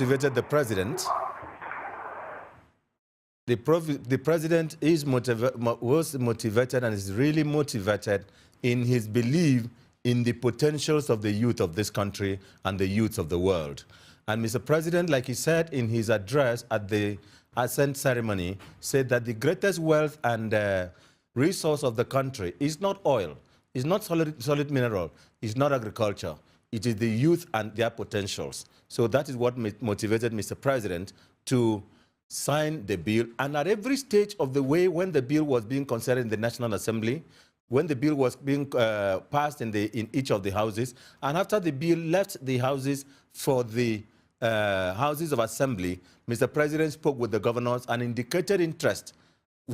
Motivated the president. The president was motivated and is really motivated in his belief in the potentials of the youth of this country and the youth of the world. And Mr. President, like he said in his address at the ascent ceremony, said that the greatest wealth and resource of the country is not oil, is not solid mineral, is not agriculture. It is the youth and their potentials. So that is what motivated Mr. President to sign the bill. And at every stage of the way, when the bill was being considered in the National Assembly, when the bill was being passed in each of the houses, and after the bill left the houses for the houses of assembly, Mr. President spoke with the governors and indicated interest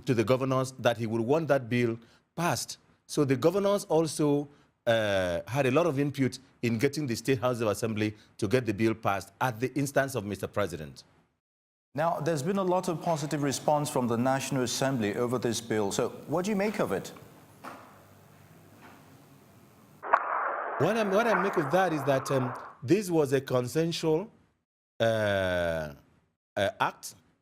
to the governors that he would want that bill passed. So the governors also had a lot of input in getting the State House of Assembly to get the bill passed at the instance of Mr. President. Now, there's been a lot of positive response from the National Assembly over this bill. So what do you make of it? What I make of that is that this was a consensual act.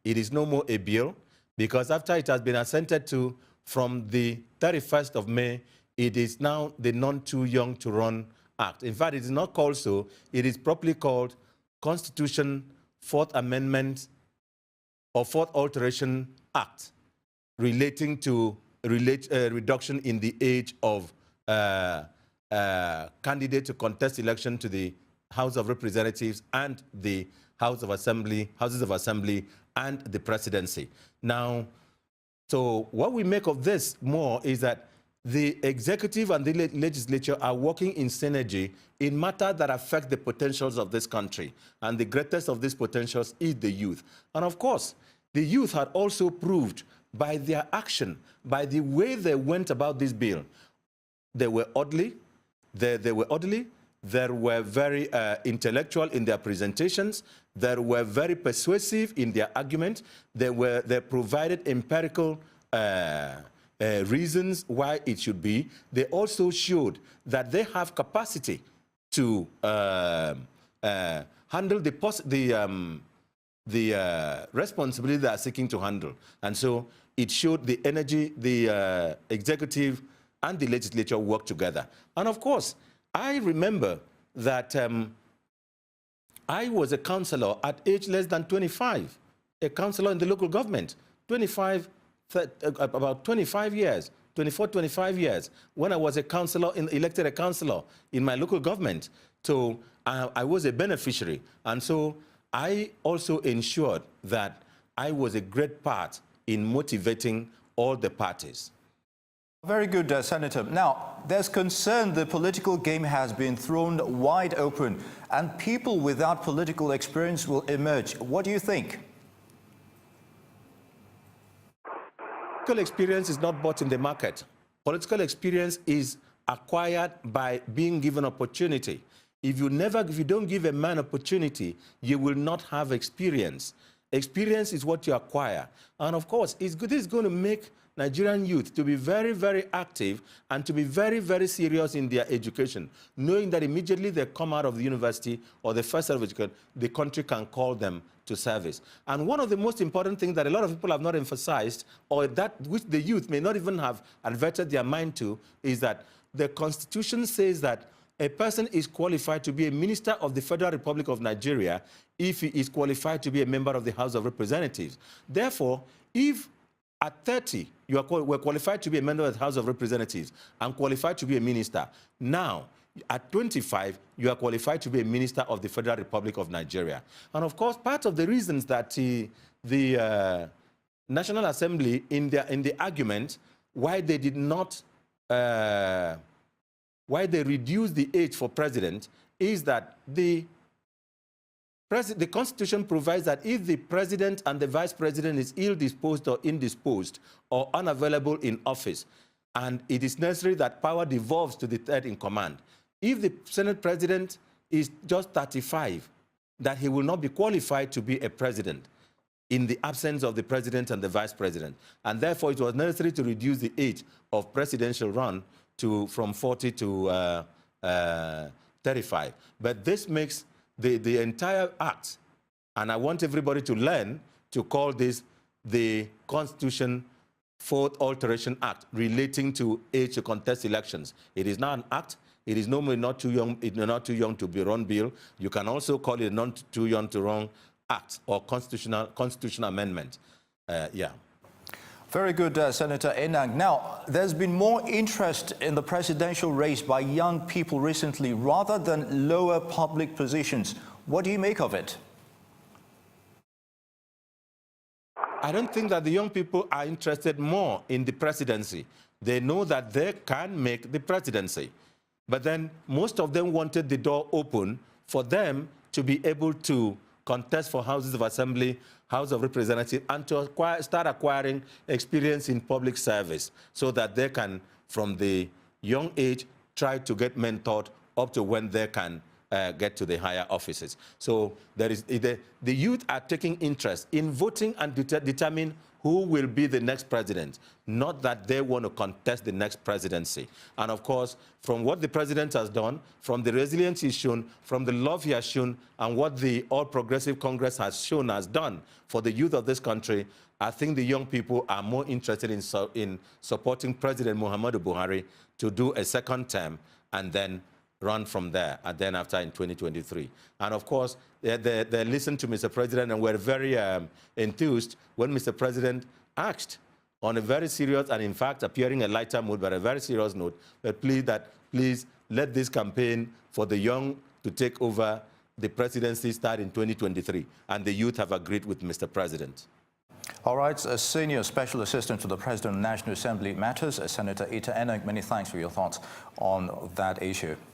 It is no more a bill, because after it has been assented to from the 31st of May, it is now the Non-Too-Young-to-Run Act. In fact, it is not called so. It is properly called Constitution 4th Amendment or 4th Alteration Act, relating to reduction in the age of candidate to contest election to the House of Representatives and the Houses of Assembly and the presidency. Now, so what we make of this more is that the executive and the legislature are working in synergy in matters that affect the potentials of this country. And the greatest of these potentials is the youth. And of course, the youth had also proved by their action, by the way they went about this bill. They were orderly, they were very intellectual in their presentations, they were very persuasive in their argument, they provided empirical reasons why it should be. They also showed that they have capacity to handle the responsibility they are seeking to handle. And so it showed the energy, the executive and the legislature work together. And of course, I remember that I was a councillor at age less than 25, a councillor in the local government, about 25 years, 24, 25 years, when I was a councillor, elected a councillor in my local government. So I was a beneficiary. And so I also ensured that I was a great part in motivating all the parties. Very good, Senator. Now, there's concern the political game has been thrown wide open and people without political experience will emerge. What do you think? Political experience is not bought in the market. Political experience is acquired by being given opportunity. If you don't give a man opportunity, you will not have experience. Experience is what you acquire. And of course, this is going to make Nigerian youth to be very, very active and to be very, very serious in their education, knowing that immediately they come out of the university or the first year of education, the country can call them to service. And one of the most important things that a lot of people have not emphasized, or that which the youth may not even have adverted their mind to, is that the Constitution says that a person is qualified to be a minister of the Federal Republic of Nigeria if he is qualified to be a member of the House of Representatives. Therefore, if at 30, were qualified to be a member of the House of Representatives and qualified to be a minister, now, at 25, you are qualified to be a minister of the Federal Republic of Nigeria. And of course, part of the reasons that the National Assembly, in the argument, why they did not, why they reduced the age for president, is that the Constitution provides that if the president and the vice president is ill-disposed or indisposed or unavailable in office, and it is necessary that power devolves to the third in command, if the Senate president is just 35, that he will not be qualified to be a president in the absence of the president and the vice president. And therefore, it was necessary to reduce the age of presidential run from 40 to 35. But this makes the entire act And I want everybody to learn to call this the Constitution 4th Alteration Act relating to age to contest elections. It is not an act. It is normally not too young. It's not too young to be run bill. You can also call it not too young to run act or constitutional amendment. Yeah. Very good, Senator Enang. Now, there's been more interest in the presidential race by young people recently rather than lower public positions. What do you make of it? I don't think that the young people are interested more in the presidency. They know that they can make the presidency. But then most of them wanted the door open for them to be able to contest for houses of assembly, House of Representatives, and to start acquiring experience in public service so that they can, from the young age, try to get mentored up to when they can get to the higher offices. So there is, the youth are taking interest in voting and determine who will be the next president, not that they want to contest the next presidency. And of course, from what the president has done, from the resilience he's shown, from the love he has shown, and what the All Progressive Congress has shown has done for the youth of this country, I think the young people are more interested in supporting President Muhammadu Buhari to do a second term and then run from there, and then after in 2023. And of course, they listened to Mr. President and were very enthused when Mr. President asked on a very serious and in fact appearing a lighter mood, but a very serious note, that please let this campaign for the young to take over the presidency start in 2023. And the youth have agreed with Mr. President. All right, a senior special assistant to the President of the National Assembly Matters, Senator Ita Enang, many thanks for your thoughts on that issue.